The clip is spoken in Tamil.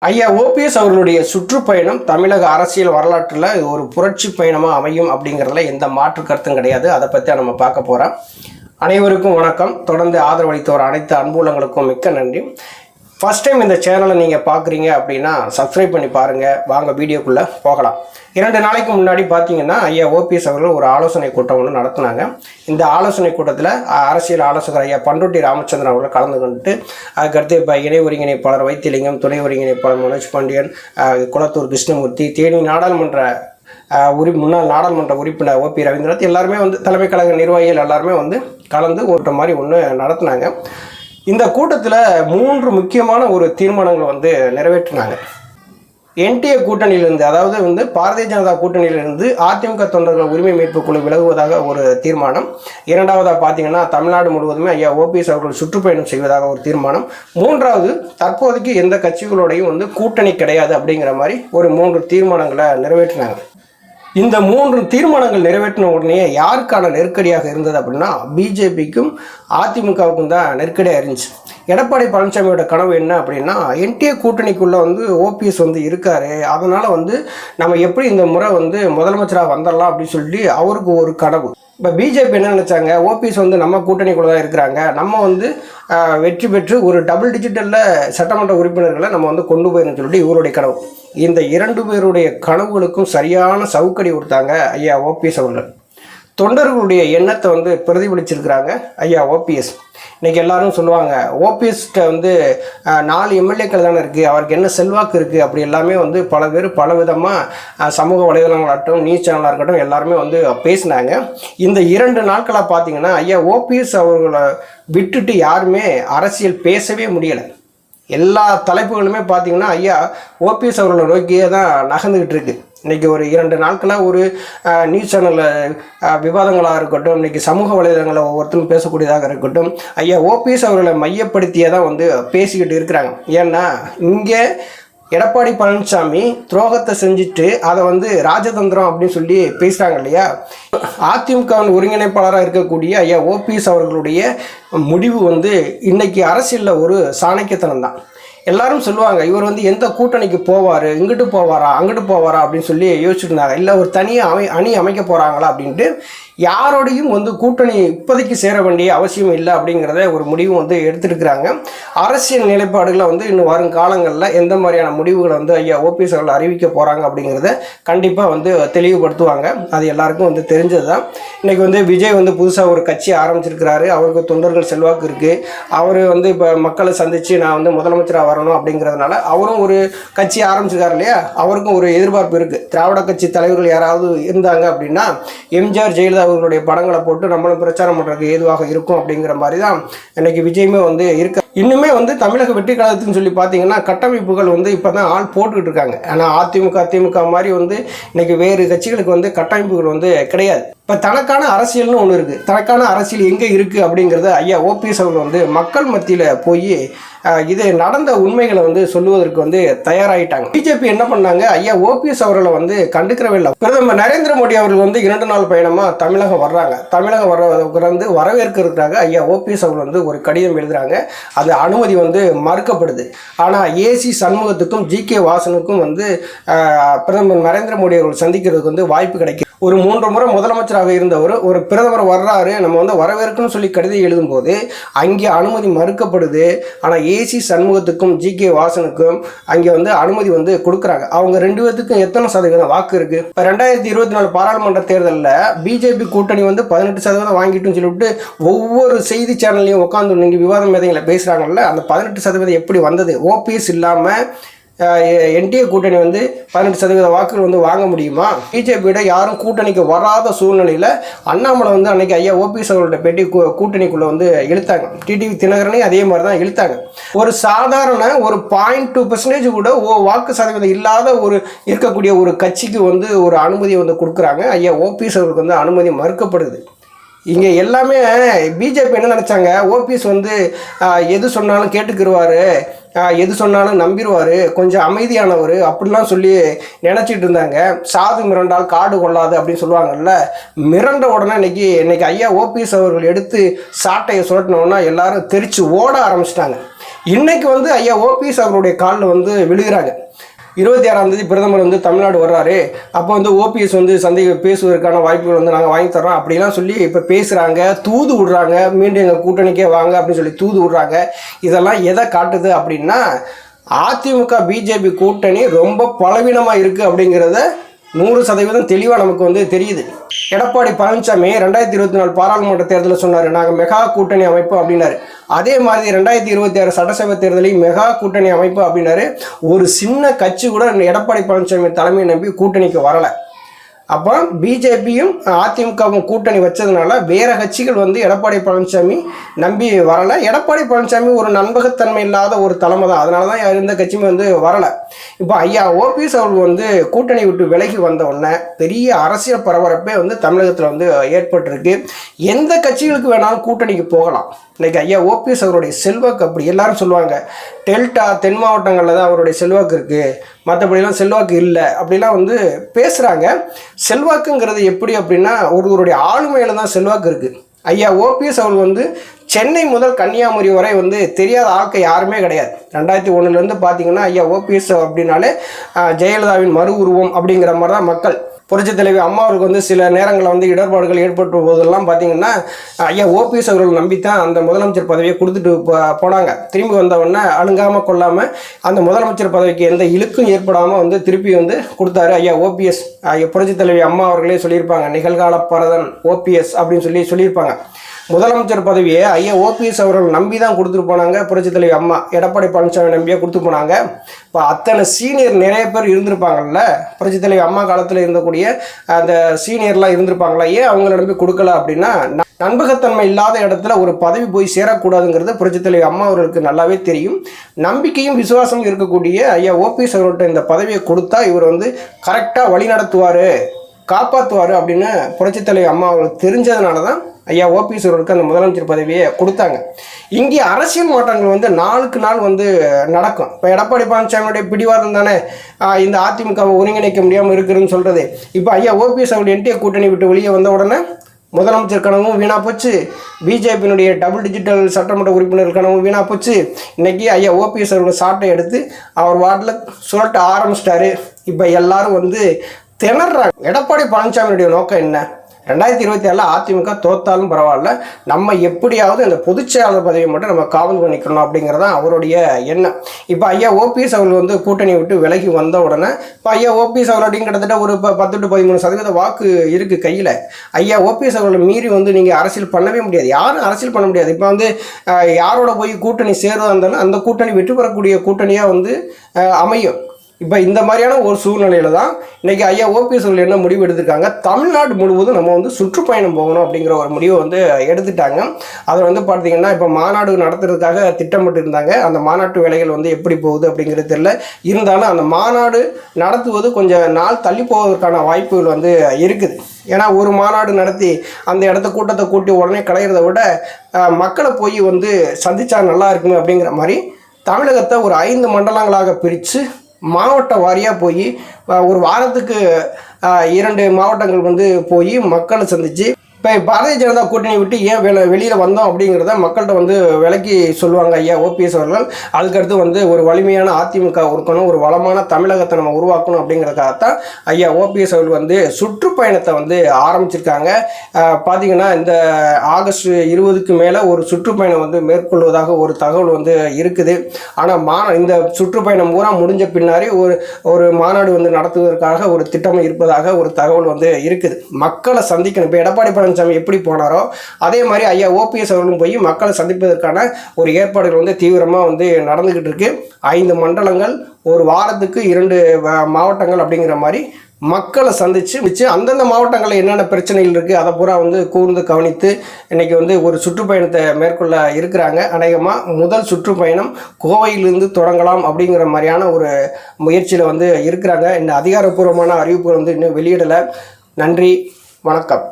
ஐயா ஓபிஎஸ் அவர்களுடைய சுற்றுப்பயணம் தமிழக அரசியல் வரலாற்றில் ஒரு புரட்சி பயணமாக அமையும் அப்படிங்கிறதுல எந்த மாற்று கருத்தும் கிடையாது. அதை பற்றி நம்ம பார்க்க போகிறோம். அனைவருக்கும் வணக்கம். தொடர்ந்து ஆதரவளித்தவர் அனைத்து அன்புள்ளங்களுக்கும் மிக்க நன்றி. ஃபஸ்ட் டைம் இந்த சேனலை நீங்கள் பார்க்குறீங்க அப்படின்னா சப்ஸ்கிரைப் பண்ணி பாருங்கள். வாங்க வீடியோக்குள்ளே போகலாம். 2 நாளைக்கு முன்னாடி பார்த்தீங்கன்னா ஐயா ஓபிஎஸ் அவர்கள் ஒரு ஆலோசனை கூட்டம் ஒன்று நடத்தினாங்க. இந்த ஆலோசனை கூட்டத்தில் அரசியல் ஆலோசகர் ஐயா பண்ருட்டி ராமச்சந்திரன் அவர்கள் கலந்து கொண்டு அதுக்கடுத்து இப்போ இணை ஒருங்கிணைப்பாளர் வைத்திலிங்கம், துணை ஒருங்கிணைப்பாளர் மனோஜ் பாண்டியன், குளத்தூர் கிருஷ்ணமூர்த்தி, தேனி நாடாளுமன்ற முன்னாள் நாடாளுமன்ற உறுப்பினர் ஓபி ரவீந்திரநாத் எல்லாருமே தலைமை கழக நிர்வாகிகள் எல்லாருமே கலந்து ஒரு மாதிரி ஒன்று நடத்தினாங்க. இந்த கூட்டத்தில் 3 முக்கியமான ஒரு தீர்மானங்களை நிறைவேற்றினாங்க. என்டிஏ கூட்டணியிலிருந்து, அதாவது பாரதிய ஜனதா கூட்டணியிலிருந்து அதிமுக தொண்டர்கள் உரிமை மீட்பு குழு விலகுவதாக ஒரு தீர்மானம். 2வதாக பார்த்தீங்கன்னா தமிழ்நாடு முழுவதுமே ஐயா ஓபிஎஸ் அவர்கள் சுற்றுப்பயணம் செய்வதாக ஒரு தீர்மானம். 3வது தற்போதைக்கு எந்த கட்சிகளோடையும் கூட்டணி கிடையாது அப்படிங்கிற மாதிரி ஒரு 3 தீர்மானங்களை நிறைவேற்றினாங்க. இந்த 3 தீர்மானங்கள் நிறைவேற்றின உடனே யாருக்கான நெருக்கடியாக இருந்தது அப்படின்னா பிஜேபிக்கும் அதிமுகவுக்கும் தான் நெருக்கடியாக இருந்துச்சு. எடப்பாடி பழனிசாமியோட கனவு என்ன அப்படின்னா என்டிஏ கூட்டணிக்குள்ளே ஓபிஎஸ் இருக்காரு, அதனால் நம்ம எப்படி இந்த முறை முதலமைச்சராக வந்துடலாம் அப்படின்னு சொல்லி அவருக்கு ஒரு கனவு. இப்போ பிஜேபி என்ன நினச்சாங்க, ஓபிஎஸ் நம்ம கூட்டணிக்குள்ளே தான் இருக்கிறாங்க, நம்ம வெற்றி பெற்று ஒரு டபுள் டிஜிட்டலில் சட்டமன்ற உறுப்பினர்களை நம்ம கொண்டு போயிருந்து சொல்லிட்டு இவருடைய கனவு. இந்த 2 பேருடைய கனவுகளுக்கும் சரியான சவுக்கடி கொடுத்தாங்க ஐயா ஓபிஎஸ் அவர்கள். தொண்டர்களுடைய எண்ணத்தை பிரதிபலிச்சிருக்கிறாங்க ஐயா ஓபிஎஸ். இன்றைக்கி எல்லாரும் சொல்லுவாங்க ஓபிஎஸ்கிட்ட 4 எம்எல்ஏக்கள் தானே இருக்குது, அவருக்கு என்ன செல்வாக்கு இருக்குது, அப்படி எல்லாமே பல பேர் பல விதமாக சமூக வலைதளங்களாகட்டும் நியூஸ் சேனலாக இருக்கட்டும் எல்லாருமே பேசினாங்க. இந்த 2 நாட்களாக பார்த்தீங்கன்னா ஐயா ஓபிஎஸ் அவர்களை விட்டுட்டு யாருமே அரசியல் பேசவே முடியலை. எல்லா தலைப்புகளுமே பார்த்தீங்கன்னா ஐயா ஓபிஎஸ் அவர்களை நோக்கியே தான் நகர்ந்துக்கிட்டு இருக்கு. இன்றைக்கி ஒரு 2 நாட்களாக ஒரு நியூஸ் சேனலில் விவாதங்களாக இருக்கட்டும், இன்றைக்கி சமூக வலைதளங்களில் ஒவ்வொருத்தரும் பேசக்கூடியதாக இருக்கட்டும், ஐயா ஓபிஎஸ் அவர்களை மையப்படுத்தியே தான் பேசிக்கிட்டு இருக்கிறாங்க. ஏன்னா இங்கே எடப்பாடி பழனிசாமி துரோகத்தை செஞ்சுட்டு அதை ராஜதந்திரம் அப்படின்னு சொல்லி பேசுகிறாங்க இல்லையா. அதிமுகவின் ஒருங்கிணைப்பாளராக இருக்கக்கூடிய ஐயா ஓபிஎஸ் அவர்களுடைய முடிவு இன்னைக்கு அரசியலில் ஒரு சாணக்கியத்தனம் தான். எல்லாரும் சொல்லுவாங்க இவர் எந்த கூட்டணிக்கு போவார், இங்கிட்டு போவாரா அங்கிட்டு போவாரா அப்படின்னு சொல்லி யோசிச்சுட்டு இருந்தாங்க. இல்லை ஒரு தனியாக அணி அமைக்க போகிறாங்களா அப்படின்ட்டு. யாரோடையும் கூட்டணி இப்போதைக்கு சேர வேண்டிய அவசியம் இல்லை அப்படிங்கிறத ஒரு முடிவு எடுத்துருக்கிறாங்க. அரசியல் நிலைப்பாடுகளை இன்னும் வரும் காலங்களில் எந்த மாதிரியான முடிவுகளை ஐயா ஓபிஎஸ் அவர்கள் அறிவிக்க போகிறாங்க அப்படிங்கிறத கண்டிப்பாக தெளிவுபடுத்துவாங்க. அது எல்லாருக்கும் தெரிஞ்சது தான். இன்றைக்கி விஜய் புதுசாக ஒரு கட்சி ஆரம்பிச்சிருக்கிறாரு. அவருக்கு தொண்டர்கள் செல்வாக்கு இருக்குது. அவர் இப்போ மக்களை சந்தித்து நான் முதலமைச்சராக வரணும் அப்படிங்கிறதுனால அவரும் ஒரு கட்சி ஆரம்பிச்சிருக்காரு இல்லையா. அவருக்கும் ஒரு எதிர்பார்ப்பு இருக்குது. திராவிட கட்சி தலைவர்கள் யாராவது இருந்தாங்க அப்படின்னா எம்ஜிஆர் ஜெயலலிதா அவர்களுடைய படங்களை போட்டு நம்மளும் பிரச்சாரம் பண்ணுறதுக்கு ஏதுவாக இருக்கும் அப்படிங்கிற மாதிரி தான் இன்னைக்கு விஜயமே இருக்க. இன்னுமே தமிழக வெற்றி கழகத்துன்னு சொல்லி பார்த்தீங்கன்னா கட்டமைப்புகள் இப்போ தான் ஆள் போட்டுக்கிட்டு இருக்காங்க. ஆனால் அதிமுக மாதிரி இன்னைக்கு வேறு கட்சிகளுக்கு கட்டமைப்புகள் கிடையாது. இப்போ தனக்கான அரசியல்னு ஒன்று இருக்குது. தனக்கான அரசியல் எங்கே இருக்குது அப்படிங்கிறத ஐயா ஓபிஎஸ் அவர்கள் மக்கள் மத்தியில் போய் இது நடந்த உண்மைகளை சொல்லுவதற்கு தயாராகிட்டாங்க. பிஜேபி என்ன பண்ணாங்க, ஐயா ஓபிஎஸ் அவர்களை கண்டுக்கிறவே இல்லை. பிரதமர் நரேந்திர மோடி அவர்கள் 2 நாள் பயணமாக தமிழகம் வர்றாங்க. தமிழகம் வரவேற்கிறதுக்காக ஐயா ஓபிஎஸ் அவர்கள் ஒரு கடிதம் எழுதுறாங்க. அது அனுமதி மறுக்கப்படுது. ஆனால் ஏசி சண்முகத்துக்கும் ஜிகே வாசனுக்கும் பிரதமர் நரேந்திர மோடி அவர்கள் சந்திக்கிறதுக்கு வாய்ப்பு கிடைக்கும். ஒரு 3 முறை முதலமைச்சராக இருந்தவர் ஒரு பிரதமர் வர்றாரு, நம்ம வரவேற்கணும்னு சொல்லி கடிதம் எழுதும்போது அங்கே அனுமதி மறுக்கப்படுது. ஆனால் ஏசி சண்முகத்துக்கும் ஜிகே வாசனுக்கும் அங்கே அனுமதி கொடுக்குறாங்க. அவங்க 2 பேர்த்துக்கும் எத்தனை சதவீதம் வாக்கு இருக்குது? இப்போ 2024 பாராளுமன்ற தேர்தலில் பிஜேபி கூட்டணி 18% வாங்கிட்டுன்னு சொல்லிவிட்டு ஒவ்வொரு செய்தி சேனல்லையும் உட்காந்து நீங்கள் விவாதம் மேதைகளை பேசுகிறாங்கல்ல. அந்த 18% எப்படி வந்தது? ஓபிஎஸ் இல்லாமல் என்டிஏ கூட்டணி 18% வாக்குகள் வாங்க முடியுமா? பிஜேபியோட யாரும் கூட்டணிக்கு வராத சூழ்நிலையில் அண்ணாமலை அன்னைக்கு ஐயா ஓபிஎஸ் அவர்களோட பேட்டி கூட்டணிக்குள்ளே இழுத்தாங்க. டிடிவி தினகரனை அதே மாதிரி தான் இழுத்தாங்க. ஒரு சாதாரண ஒரு 0.2% கூட வாக்கு சதவீதம் இல்லாத இருக்கக்கூடிய ஒரு கட்சிக்கு ஒரு அனுமதியை கொடுக்குறாங்க. ஐயா ஓபிஎஸ் அவர்களுக்கு அனுமதி மறுக்கப்படுது. இங்கே எல்லாமே பிஜேபி என்ன நினச்சாங்க, ஓபிஎஸ் எது சொன்னாலும் கேட்டுக்கிடுவார், எது சொன்னாலும் நம்பிடுவார், கொஞ்சம் அமைதியானவர் அப்படிலாம் சொல்லி நினச்சிட்டு இருந்தாங்க. சாது மிரண்டால் காடு கொள்ளாது அப்படின்னு சொல்லுவாங்கல்ல. மிரண்ட உடனே இன்னைக்கு ஐயா ஓபிஎஸ் அவர்கள் எடுத்து சாட்டையை சுரட்டினோன்னா எல்லாரும் தெரிச்சு ஓட ஆரம்பிச்சிட்டாங்க. இன்னைக்கு வந்து ஐயா ஓபிஎஸ் அவருடைய காலில் வந்து விழுகிறாங்க. 26ஆம் தேதி பிரதமர் வந்து தமிழ்நாடு வர்றாரு, அப்போ வந்து ஓபிஎஸ் வந்து பேசுவதற்கான வாய்ப்புகள் வந்து நாங்கள் வாங்கி தரோம் அப்படிலாம் சொல்லி இப்போ பேசுகிறாங்க, தூது விடுறாங்க, மீண்டும் எங்கள் கூட்டணிக்கே வாங்க அப்படின்னு சொல்லி தூது விடுறாங்க. இதெல்லாம் எதை காட்டுது அப்படின்னா, அதிமுக பிஜேபி கூட்டணி ரொம்ப பலவீனமாக இருக்குது அப்படிங்கிறத 100% தெளிவாக நமக்கு வந்து தெரியுது. எடப்பாடி பழனிசாமி 2024 பாராளுமன்ற தேர்தலில் சொன்னார், நாங்கள் மெகா கூட்டணி அமைப்போம் அப்படின்னாரு. அதே மாதிரி 2026 சட்டசபை தேர்தலையும் மெகா கூட்டணி அமைப்பு அப்படின்னாரு. ஒரு சின்ன கட்சி கூட எடப்பாடி பழனிசாமி தலைமையை நம்பி கூட்டணிக்கு வரலை. அப்போ பிஜேபியும் அதிமுகவும் கூட்டணி வச்சதுனால வேற கட்சிகள் வந்து எடப்பாடி பழனிசாமி நம்பி வரலை. எடப்பாடி பழனிசாமி ஒரு நம்பகத்தன்மை இல்லாத ஒரு தலைமை தான், அதனால தான் எந்த கட்சியுமே வந்து வரலை. இப்போ ஐயா ஓபிஎஸ் அவர்கள் வந்து கூட்டணி விட்டு விலகி வந்த உடனே பெரிய அரசியல் பரபரப்பே வந்து தமிழகத்தில் வந்து ஏற்பட்டிருக்கு. எந்த கட்சிகளுக்கு வேணாலும் கூட்டணிக்கு போகலாம். இன்னைக்கு ஐயா ஓபிஎஸ் அவருடைய செல்வாக்கு அப்படி. எல்லாரும் சொல்லுவாங்க டெல்டா தென் மாவட்டங்களில் தான் அவருடைய செல்வாக்கு இருக்குது, மற்றபடிலாம் செல்வாக்கு இல்லை அப்படிலாம் வந்து பேசுகிறாங்க. செல்வாக்குங்கிறது எப்படி அப்படின்னா, ஒருவருடைய ஆளுமையில் தான் செல்வாக்கு இருக்குது. ஐயா ஓபிஎஸ் அவர்கள் வந்து சென்னை முதல் கன்னியாகுமரி வரை வந்து தெரியாத ஆட்கள் யாருமே கிடையாது. 2001 பார்த்தீங்கன்னா ஐயா ஓபிஎஸ் அப்படின்னாலே ஜெயலலிதாவின் மறு உருவம் அப்படிங்கிற மாதிரி தான் மக்கள். புரட்சித் தலைவி அம்மா அவருக்கு வந்து சில நேரங்களில் வந்து இடர்பாடுகள் ஏற்பட்ட போதெல்லாம் பார்த்தீங்கன்னா ஐயா ஓபிஎஸ் அவர்கள் நம்பித்தான் அந்த முதலமைச்சர் பதவியை கொடுத்துட்டு போனாங்க. திரும்பி வந்தவொடனே அழுங்காமல் கொள்ளாமல் அந்த முதலமைச்சர் பதவிக்கு எந்த இழுக்கும் ஏற்படாமல் வந்து திருப்பி வந்து கொடுத்தாரு ஐயா ஓபிஎஸ். புரட்சித் தலைவி அம்மா அவர்களே சொல்லியிருப்பாங்க, நிகழ்கால பரதன் ஓபிஎஸ் அப்படின்னு சொல்லியிருப்பாங்க. முதலமைச்சர் பதவியை ஐயா ஓபிஎஸ் அவர்கள் நம்பி தான் கொடுத்துட்டு போனாங்க. புரட்சித் தலைவி அம்மா எடப்பாடி பழனிசாமி நம்பியே கொடுத்து போனாங்க. இப்போ அத்தனை சீனியர் நிறைய பேர் இருந்திருப்பாங்கல்ல, புரட்சித் தலைவி அம்மா காலத்தில் இருந்தக்கூடிய அந்த சீனியர்லாம் இருந்திருப்பாங்களா, ஏன் அவங்கள நம்பி கொடுக்கல அப்படின்னா, நம்பகத்தன்மை இல்லாத இடத்துல ஒரு பதவி போய் சேரக்கூடாதுங்கிறது புரட்சித் தலைவி அம்மா அவர்களுக்கு நல்லாவே தெரியும். நம்பிக்கையும் விசுவாசமும் இருக்கக்கூடிய ஐயா ஓபிஎஸ் அவர்கள்ட்ட இந்த பதவியை கொடுத்தா இவர் வந்து கரெக்டாக வழி நடத்துவார், காப்பாற்றுவார் அப்படின்னு புரட்சித் தலைவி அம்மா அவர்களுக்கு தெரிஞ்சதுனால தான் ஐயா ஓபிஎஸ் அவர்களுக்கு அந்த முதலமைச்சர் பதவியை கொடுத்தாங்க. இங்கே அரசியல் மாற்றங்கள் வந்து நாளுக்கு நாள் வந்து நடக்கும். இப்போ எடப்பாடி பழனிசாமியுடைய பிடிவாதம் தானே இந்த அதிமுகவை ஒருங்கிணைக்க முடியாமல் இருக்குதுன்னு சொல்கிறது. இப்போ ஐயா ஓபிஎஸ் அவருடைய என்டிஏ கூட்டணி விட்டு வெளியே வந்த உடனே முதலமைச்சர் கனவும் வீணாக போச்சு, பிஜேபியினுடைய டபுள் டிஜிட்டல் சட்டமன்ற உறுப்பினர் கனவும் வீணாக போச்சு. இன்றைக்கி ஐயா ஓபிஎஸ் அவர்கள் சாட்டை எடுத்து அவர் வார்டில் சுரட்ட ஆரம்பிச்சிட்டாரு. இப்போ எல்லாரும் வந்து திணறாங்க. எடப்பாடி பழனிசாமியுடைய நோக்கம் என்ன? 2027 அதிமுக தோத்தாலும் பரவாயில்ல, நம்ம எப்படியாவது இந்த பொதுச்செயலாளர் பதவியை மட்டும் நம்ம காவல் பண்ணிக்கணும் அப்படிங்கிறதான் அவருடைய எண்ணம். இப்போ ஐயா ஓபிஎஸ் அவர்கள் வந்து கூட்டணி விட்டு விலகி வந்த உடனே இப்போ ஐயா ஓபிஎஸ் அவர்களுடைய கிட்டத்தட்ட ஒரு 10 to 13% வாக்கு இருக்குது கையில். ஐயா ஓபிஎஸ் அவர்களை மீறி வந்து நீங்கள் அரசியல் பண்ணவே முடியாது, யாரும் அரசியல் பண்ண முடியாது. இப்போ வந்து யாரோட போய் கூட்டணி சேருவதாக இருந்தாலும் அந்த கூட்டணி வெற்றி பெறக்கூடிய கூட்டணியாக வந்து அமையும். இப்போ இந்த மாதிரியான ஒரு சூழ்நிலையில் தான் இன்றைக்கி ஐயா ஓபிஎஸ் அவர்கள் என்ன முடிவு எடுத்திருக்காங்க, தமிழ்நாடு முழுவதும் நம்ம வந்து சுற்றுப்பயணம் போகணும் அப்படிங்கிற ஒரு முடிவை வந்து எடுத்துட்டாங்க. அதை வந்து பார்த்திங்கன்னா இப்போ மாநாடு நடத்துறதுக்காக திட்டமிட்டு இருந்தாங்க. அந்த மாநாட்டு வேலைகள் வந்து எப்படி போகுது அப்படிங்கிறது தெரியல. இருந்தாலும் அந்த மாநாடு நடத்துவது கொஞ்சம் நாள் தள்ளி போவதற்கான வாய்ப்புகள் வந்து இருக்குது. ஏன்னா ஒரு மாநாடு நடத்தி அந்த இடத்த கூட்டத்தை கூட்டி உடனே கலையிறத விட மக்களை போய் வந்து சந்திச்சா நல்லா இருக்குமே அப்படிங்கிற மாதிரி தமிழகத்தை ஒரு 5 மண்டலங்களாக பிரித்து மாவட்ட வாரியாக போய் ஒரு வாரத்துக்கு 2 மாவட்டங்கள் வந்து போய் மக்களை சந்தித்து இப்போ பாரதிய ஜனதா கூட்டணி விட்டு ஏன் வெளியில் வந்தோம் அப்படிங்கிறத மக்கள்கிட்ட வந்து விலக்கி சொல்லுவாங்க ஐயா ஓபிஎஸ் அவர்கள். அதுக்கடுத்து வந்து ஒரு வலிமையான அதிமுக இருக்கணும், ஒரு வளமான தமிழகத்தை நம்ம உருவாக்கணும் அப்படிங்கிறதுக்காகத்தான் ஐயா ஓபிஎஸ் அவர்கள் வந்து சுற்றுப்பயணத்தை வந்து ஆரம்பிச்சிருக்காங்க. பார்த்திங்கன்னா இந்த ஆகஸ்ட் 20க்கு மேலே ஒரு சுற்றுப்பயணம் வந்து மேற்கொள்வதாக ஒரு தகவல் வந்து இருக்குது. ஆனால் இந்த சுற்றுப்பயணம் பூரா முடிஞ்ச பின்னாடி ஒரு மாநாடு வந்து நடத்துவதற்காக ஒரு திட்டம் இருப்பதாக ஒரு தகவல் வந்து இருக்குது. மக்களை சந்திக்கணும். இப்போ எடப்பாடி பழனிசாமி எப்படி போனாரோ அதே மாதிரி ஐயா ஓபிஎஸ் அவர்களும் போய் மக்களை சந்திப்பதற்கான ஒரு ஏற்பாடுகள் வந்து தீவிரமாக வந்து நடந்துக்கிட்டு இருக்கு. 5 மண்டலங்கள், ஒரு வாரத்துக்கு 2 மாவட்டங்கள் அப்படிங்கிற மாதிரி மக்களை சந்தித்து அந்தந்த மாவட்டங்களில் என்னென்ன பிரச்சனைகள் இருக்குது அதை பூரா வந்து கூர்ந்து கவனித்து இன்றைக்கி வந்து ஒரு சுற்றுப்பயணத்தை மேற்கொள்ள இருக்கிறாங்க. அநேகமாக முதல் சுற்றுப்பயணம் கோவையிலிருந்து தொடங்கலாம் அப்படிங்கிற மாதிரியான ஒரு முயற்சியில் வந்து இருக்கிறாங்க. இந்த அதிகாரப்பூர்வமான அறிவிப்புகள் வந்து இன்னும் வெளியிடலை. நன்றி, வணக்கம்.